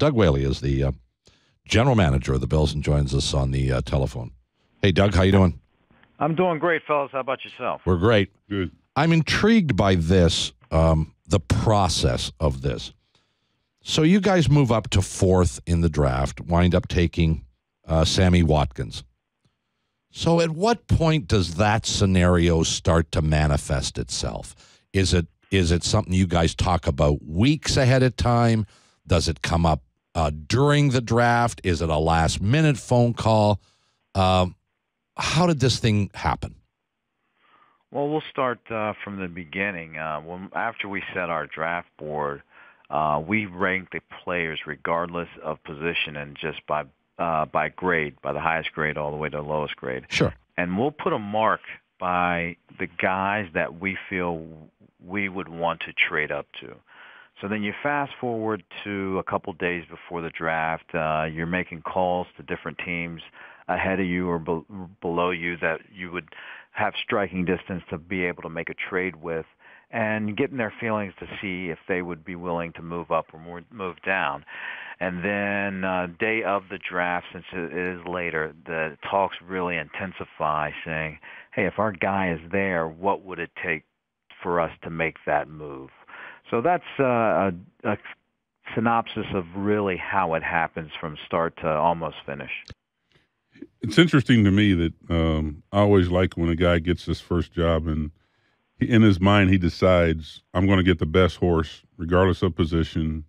Doug Whaley is the general manager of the Bills and joins us on the telephone. Hey, Doug, how you doing? I'm doing great, fellas. How about yourself? We're great. Good. I'm intrigued by this, the process of this. So you guys move up to fourth in the draft, wind up taking Sammy Watkins. So at what point does that scenario start to manifest itself? Is it something you guys talk about weeks ahead of time? Does it come up during the draft? Is it a last-minute phone call? How did this thing happen? Well, we'll start from the beginning. After we set our draft board, we ranked the players regardless of position and just by grade, by the highest grade all the way to the lowest grade. Sure. And we'll put a mark by the guys that we feel we would want to trade up to. So then you fast forward to a couple days before the draft. You're making calls to different teams ahead of you or below you that you would have striking distance to be able to make a trade with, and getting their feelings to see if they would be willing to move up or move down. And then day of the draft, since it is later, the talks really intensify, saying, hey, if our guy is there, what would it take for us to make that move? So that's a synopsis of really how it happens from start to almost finish. It's interesting to me that I always like when a guy gets his first job and in his mind he decides, I'm going to get the best horse regardless of position,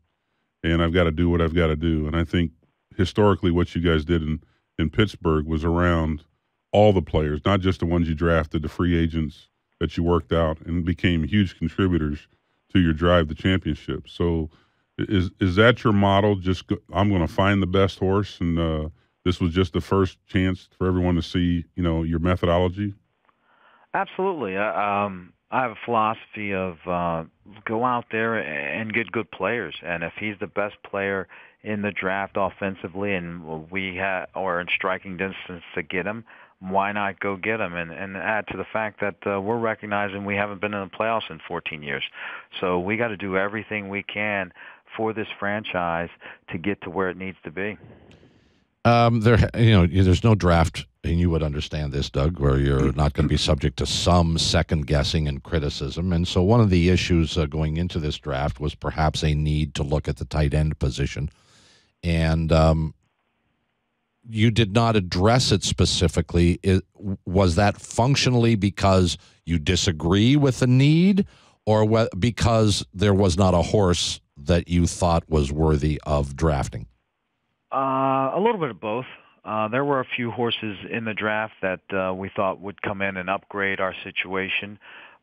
and I've got to do what I've got to do. And I think historically what you guys did in Pittsburgh was around all the players, not just the ones you drafted, the free agents that you worked out and became huge contributors to your drive to championship. So is that your model? Just I'm going to find the best horse, and this was just the first chance for everyone to see, your methodology? Absolutely. I have a philosophy of go out there and get good players. And if he's the best player in the draft offensively and we are in striking distance to get him, why not go get him? And add to the fact that we're recognizing we haven't been in the playoffs in 14 years. So we got to do everything we can for this franchise to get to where it needs to be. There's no draft, and you would understand this, Doug, where you're not going to be subject to some second guessing and criticism. And so one of the issues going into this draft was perhaps a need to look at the tight end position. And you did not address it specifically. Was that functionally because you disagree with the need, or because there was not a horse that you thought was worthy of drafting? A little bit of both. There were a few horses in the draft that we thought would come in and upgrade our situation,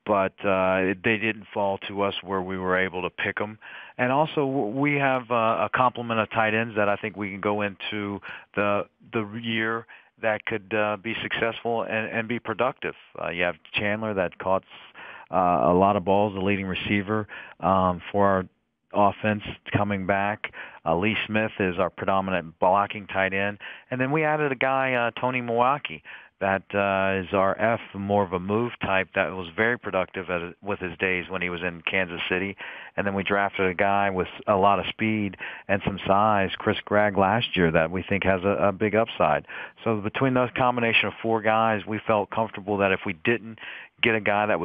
but they didn't fall to us where we were able to pick them. And also, we have a complement of tight ends that I think we can go into the year that could be successful and be productive. You have Chandler that caught a lot of balls, the leading receiver for our offense coming back. Lee Smith is our predominant blocking tight end. And then we added a guy, Tony Milwaukee, that is our F, more of a move type that was very productive with his days when he was in Kansas City. And then we drafted a guy with a lot of speed and some size, Chris Gregg, last year that we think has a big upside. So between those combination of four guys, we felt comfortable that if we didn't get a guy that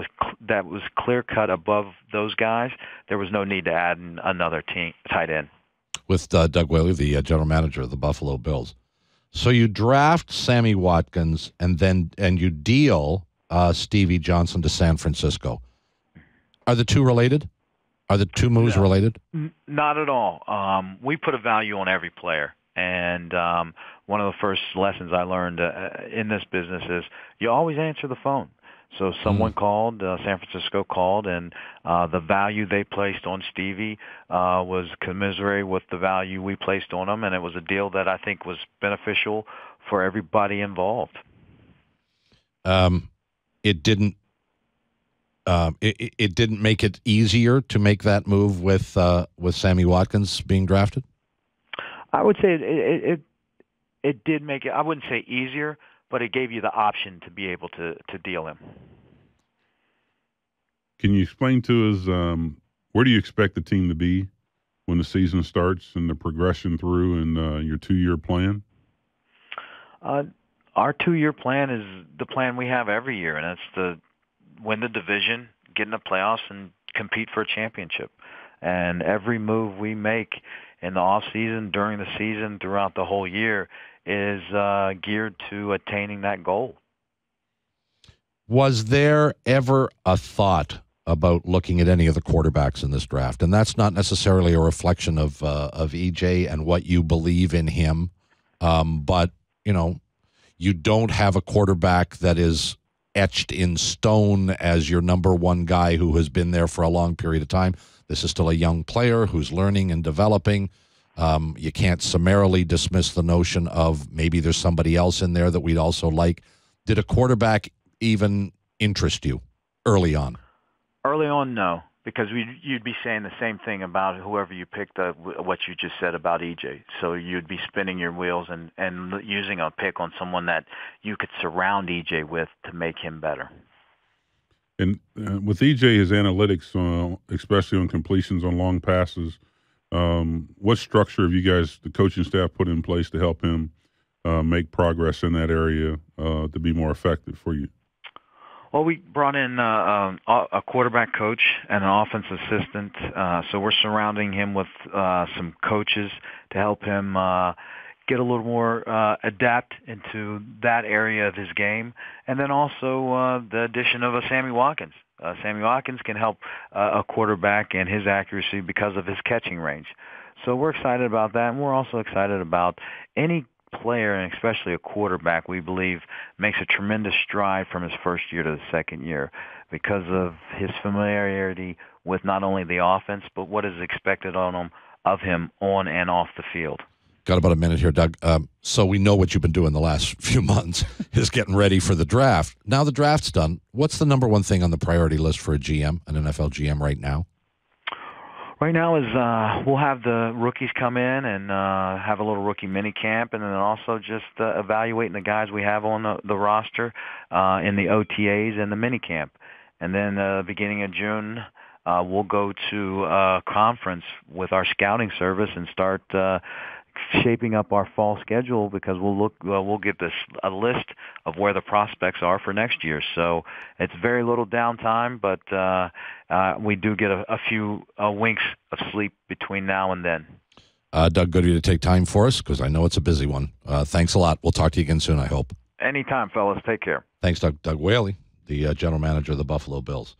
was clear-cut above those guys, there was no need to add another tight end. With Doug Whaley, the general manager of the Buffalo Bills. So you draft Sammy Watkins and you deal Stevie Johnson to San Francisco. Are the two related? Are the two moves related? Not at all. We put a value on every player. And one of the first lessons I learned in this business is you always answer the phone. So someone called, San Francisco called, and the value they placed on Stevie was commensurate with the value we placed on him, and it was a deal that I think was beneficial for everybody involved. It didn't make it easier to make that move with Sammy Watkins being drafted? I would say it did make it. I wouldn't say easier, but it gave you the option to be able to deal him. Can you explain to us where do you expect the team to be when the season starts and the progression through and your 2-year plan? Our 2-year plan is the plan we have every year, and that's to win the division, get in the playoffs, and compete for a championship. And every move we make in the off season, during the season, throughout the whole year is geared to attaining that goal. Was there ever a thought about looking at any of the quarterbacks in this draft? And that's not necessarily a reflection of EJ and what you believe in him, but you don't have a quarterback that is etched in stone as your number one guy who has been there for a long period of time. This is still a young player who's learning and developing. You can't summarily dismiss the notion of maybe there's somebody else in there that we'd also like. Did a quarterback even interest you early on? Early on, no, because you'd be saying the same thing about whoever you picked, what you just said about EJ. So you'd be spinning your wheels and using a pick on someone that you could surround EJ with to make him better. And with EJ, his analytics, especially on completions on long passes, what structure have you guys, the coaching staff, put in place to help him make progress in that area to be more effective for you? Well, we brought in a quarterback coach and an offense assistant, so we're surrounding him with some coaches to help him get a little more adapt into that area of his game, and then also the addition of a Sammy Watkins. Sammy Watkins can help a quarterback and his accuracy because of his catching range. So we're excited about that, and we're also excited about any player, and especially a quarterback, we believe makes a tremendous stride from his first year to the second year because of his familiarity with not only the offense, but what is expected of him on and off the field. Got about a minute here, Doug. So we know what you've been doing the last few months is getting ready for the draft. Now the draft's done. What's the number one thing on the priority list for a GM, an NFL GM right now? Right now is we'll have the rookies come in and have a little rookie mini camp, and then also just evaluating the guys we have on the roster in the OTAs and the mini camp. And then beginning of June, we'll go to a conference with our scouting service and start shaping up our fall schedule because we'll get a list of where the prospects are for next year. So it's very little downtime, but we do get a few winks of sleep between now and then. Doug, good of you to take time for us because I know it's a busy one. Thanks a lot. We'll talk to you again soon, I hope. Anytime, fellas. Take care. Thanks, Doug. Doug Whaley, the general manager of the Buffalo Bills.